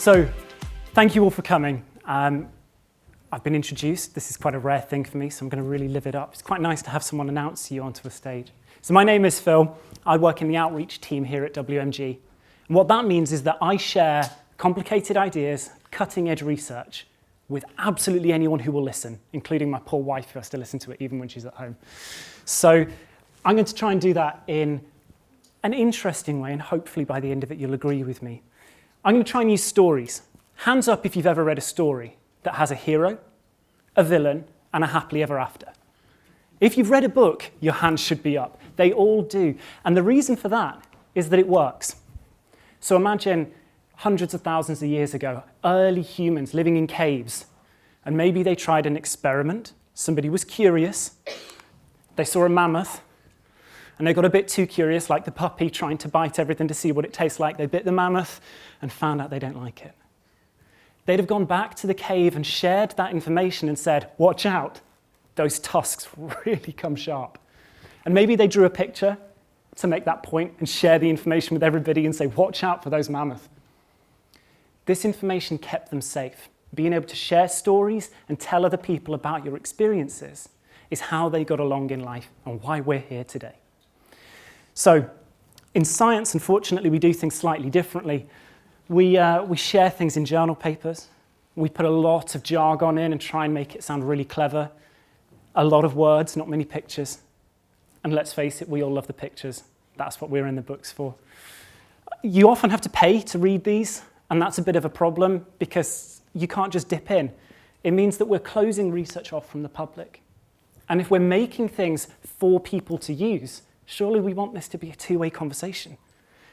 So, thank you all for coming. I've been introduced. This is quite a rare thing for me, so I'm going to really live it up. It's quite nice to have someone announce you onto a stage. So my name is Phil. I work in the outreach team here at WMG. And what that means is that I share complicated ideas, cutting-edge research with absolutely anyone who will listen, including my poor wife who has to listen to it even when she's at home. So I'm going to try and do that in an interesting way, and hopefully by the end of it you'll agree with me. I'm going to try and use stories. Hands up if you've ever read a story that has a hero, a villain, and a happily ever after. If you've read a book, your hands should be up. They all do. And the reason for that is that it works. So imagine hundreds of thousands of years ago, early humans living in caves, and maybe they tried an experiment. Somebody was curious. They saw a mammoth, and they got a bit too curious, like the puppy trying to bite everything to see what it tastes like. They bit the mammoth and found out they don't like it. They'd have gone back to the cave and shared that information and said, watch out, those tusks really come sharp. And maybe they drew a picture to make that point and share the information with everybody and say, watch out for those mammoths. This information kept them safe. Being able to share stories and tell other people about your experiences is how they got along in life and why we're here today. So in science, unfortunately, we do things slightly differently. We share things in journal papers. We put a lot of jargon in and try and make it sound really clever. A lot of words, not many pictures. And let's face it, we all love the pictures. That's what we're in the books for. You often have to pay to read these, and that's a bit of a problem because you can't just dip in. It means that we're closing research off from the public. And if we're making things for people to use, surely we want this to be a two-way conversation.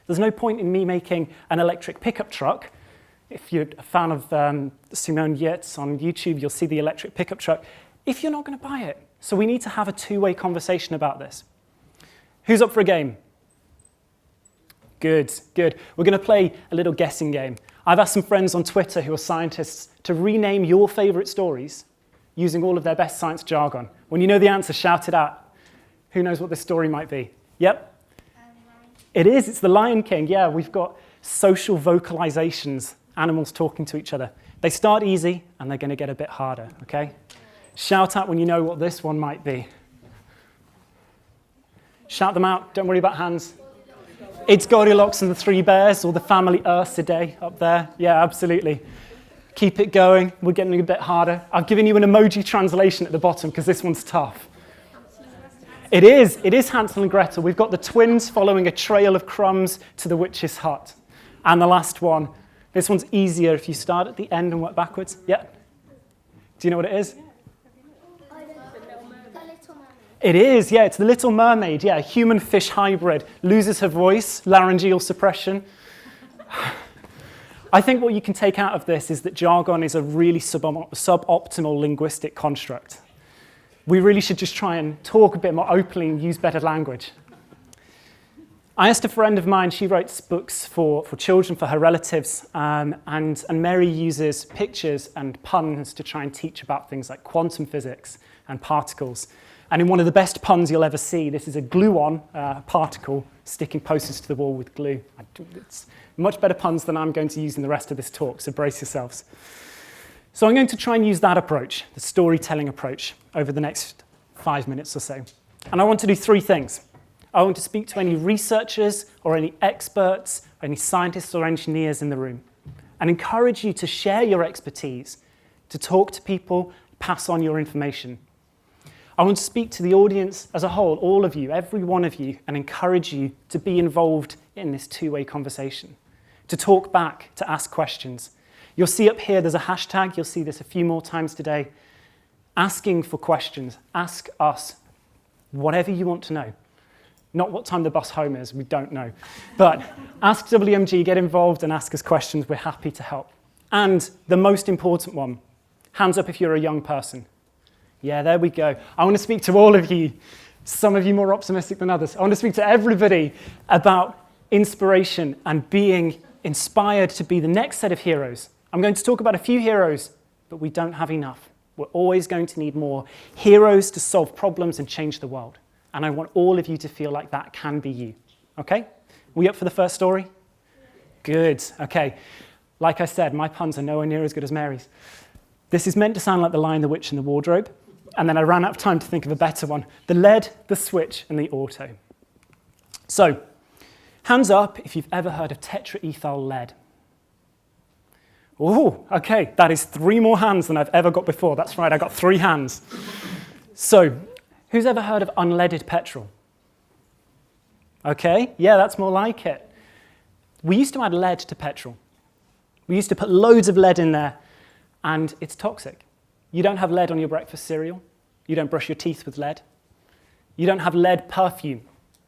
There's no point in me making an electric pickup truck. If you're a fan of Simone Yates on YouTube, you'll see the electric pickup truck, if you're not going to buy it. So we need to have a two-way conversation about this. Who's up for a game? Good, good. We're going to play a little guessing game. I've asked some friends on Twitter who are scientists to rename your favorite stories using all of their best science jargon. When you know the answer, shout it out. Who knows what this story might be? Yep. It is, it's the Lion King. Yeah, we've got social vocalizations, animals talking to each other. They start easy and they're going to get a bit harder, okay? Shout out when you know what this one might be. Shout them out, don't worry about hands. It's Goldilocks and the Three Bears, or the family Ursidae up there. Yeah, absolutely. Keep it going, we're getting a bit harder. I've given you an emoji translation at the bottom because this one's tough. It is Hansel and Gretel. We've got the twins following a trail of crumbs to the witch's hut. And the last one, this one's easier if you start at the end and work backwards. Yeah? Do you know what it is? It is, yeah, it's the Little Mermaid, yeah, human-fish hybrid. Loses her voice, laryngeal suppression. I think what you can take out of this is that jargon is a really suboptimal linguistic construct. We really should just try and talk a bit more openly and use better language. I asked a friend of mine, she writes books for children, for her relatives, and Mary uses pictures and puns to try and teach about things like quantum physics and particles. And in one of the best puns you'll ever see, this is a glue-on particle sticking posters to the wall with glue. It's much better puns than I'm going to use in the rest of this talk, so brace yourselves. So I'm going to try and use that approach, the storytelling approach, over the next 5 minutes or so. And I want to do three things. I want to speak to any researchers or any experts, or any scientists or engineers in the room, and encourage you to share your expertise, to talk to people, pass on your information. I want to speak to the audience as a whole, all of you, every one of you, and encourage you to be involved in this two-way conversation, to talk back, to ask questions. You'll see up here there's a hashtag, you'll see this a few more times today, asking for questions. Ask us whatever you want to know. Not what time the bus home is, we don't know. But ask WMG, get involved and ask us questions, we're happy to help. And the most important one, hands up if you're a young person. Yeah, there we go. I want to speak to all of you, some of you more optimistic than others. I want to speak to everybody about inspiration and being inspired to be the next set of heroes. I'm going to talk about a few heroes, but we don't have enough. We're always going to need more heroes to solve problems and change the world. And I want all of you to feel like that can be you. Okay? We up for the first story? Good. Okay. Like I said, my puns are nowhere near as good as Mary's. This is meant to sound like The Lion, the Witch, and the Wardrobe, and then I ran out of time to think of a better one. The lead, the switch, and the auto. So, hands up if you've ever heard of tetraethyl lead. Oh, okay, that is 3 more hands than I've ever got before. That's right, I got 3 hands. So, who's ever heard of unleaded petrol? Okay, yeah, that's more like it. We used to add lead to petrol. We used to put loads of lead in there, and it's toxic. You don't have lead on your breakfast cereal. You don't brush your teeth with lead. You don't have lead perfume.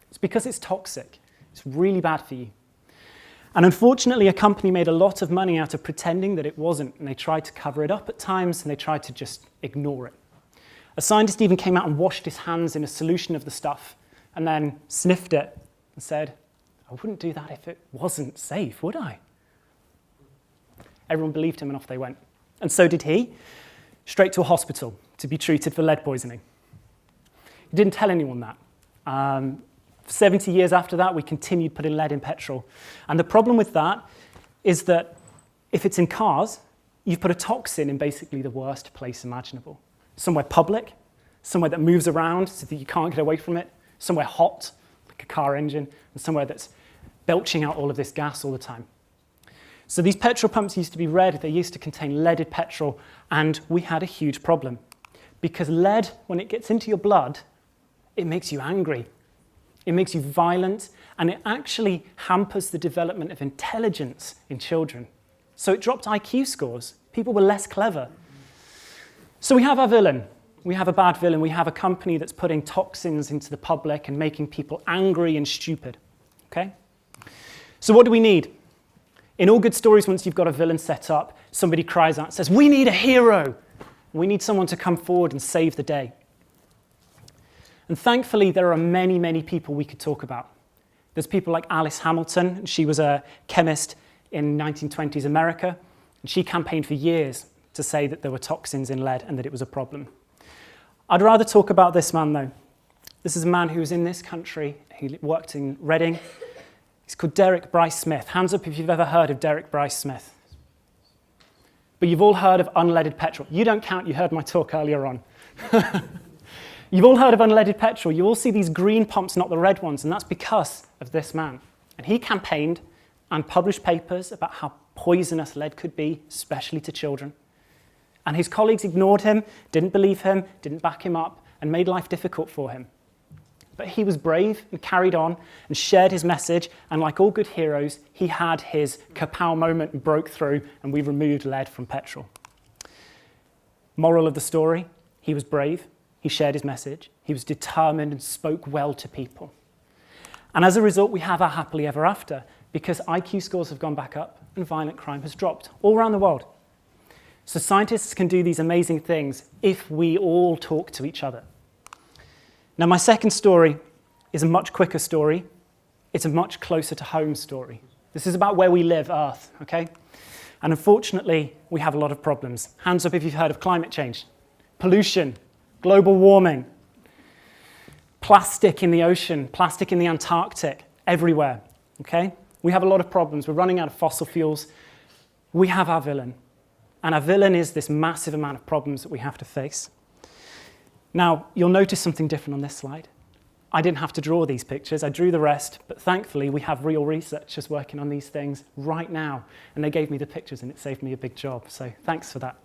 It's because it's toxic. It's really bad for you. And unfortunately, a company made a lot of money out of pretending that it wasn't, and they tried to cover it up at times, and they tried to just ignore it. A scientist even came out and washed his hands in a solution of the stuff, and then sniffed it and said, I wouldn't do that if it wasn't safe, would I? Everyone believed him, and off they went. And so did he, straight to a hospital to be treated for lead poisoning. He didn't tell anyone that. 70 years after that, we continued putting lead in petrol. And the problem with that is that if it's in cars, you've put a toxin in basically the worst place imaginable. Somewhere public, somewhere that moves around so that you can't get away from it, somewhere hot, like a car engine, and somewhere that's belching out all of this gas all the time. So these petrol pumps used to be red, they used to contain leaded petrol, and we had a huge problem. Because lead, when it gets into your blood, it makes you angry. It makes you violent, and it actually hampers the development of intelligence in children. So it dropped IQ scores. People were less clever. So we have our villain. We have a bad villain. We have a company that's putting toxins into the public and making people angry and stupid. Okay? So what do we need? In all good stories, once you've got a villain set up, somebody cries out and says, we need a hero. We need someone to come forward and save the day. And thankfully, there are many, many people we could talk about. There's people like Alice Hamilton. She was a chemist in 1920s America, and she campaigned for years to say that there were toxins in lead and that it was a problem. I'd rather talk about this man, though. This is a man who was in this country. He worked in Reading. He's called Derek Bryce Smith. Hands up if you've ever heard of Derek Bryce Smith. But you've all heard of unleaded petrol. You don't count, you heard my talk earlier on. You've all heard of unleaded petrol. You all see these green pumps, not the red ones, and that's because of this man. And he campaigned and published papers about how poisonous lead could be, especially to children. And his colleagues ignored him, didn't believe him, didn't back him up, and made life difficult for him. But he was brave and carried on and shared his message, and like all good heroes, he had his kapow moment and broke through, and we removed lead from petrol. Moral of the story, he was brave, he shared his message, he was determined and spoke well to people. And as a result, we have our happily ever after, because IQ scores have gone back up and violent crime has dropped all around the world. So scientists can do these amazing things if we all talk to each other. Now, my second story is a much quicker story. It's a much closer to home story. This is about where we live, Earth, okay? And unfortunately, we have a lot of problems. Hands up if you've heard of climate change, pollution, global warming, plastic in the ocean, plastic in the Antarctic, everywhere, okay? We have a lot of problems. We're running out of fossil fuels. We have our villain. And our villain is this massive amount of problems that we have to face. Now, you'll notice something different on this slide. I didn't have to draw these pictures, I drew the rest, but thankfully we have real researchers working on these things right now, and they gave me the pictures and it saved me a big job, so thanks for that.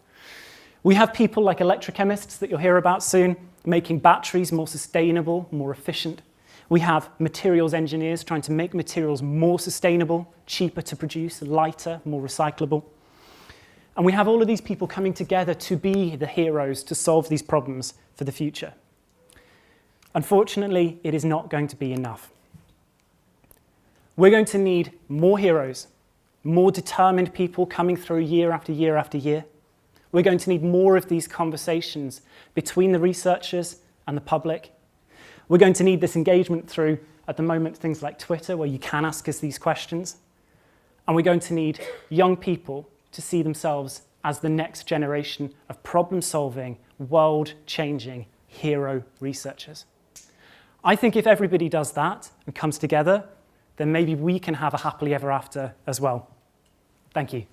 We have people like electrochemists that you'll hear about soon, making batteries more sustainable, more efficient. We have materials engineers trying to make materials more sustainable, cheaper to produce, lighter, more recyclable. And we have all of these people coming together to be the heroes to solve these problems for the future. Unfortunately, it is not going to be enough. We're going to need more heroes, more determined people coming through year after year after year. We're going to need more of these conversations between the researchers and the public. We're going to need this engagement through, at the moment, things like Twitter, where you can ask us these questions. And we're going to need young people to see themselves as the next generation of problem-solving, world-changing hero researchers. I think if everybody does that and comes together, then maybe we can have a happily ever after as well. Thank you.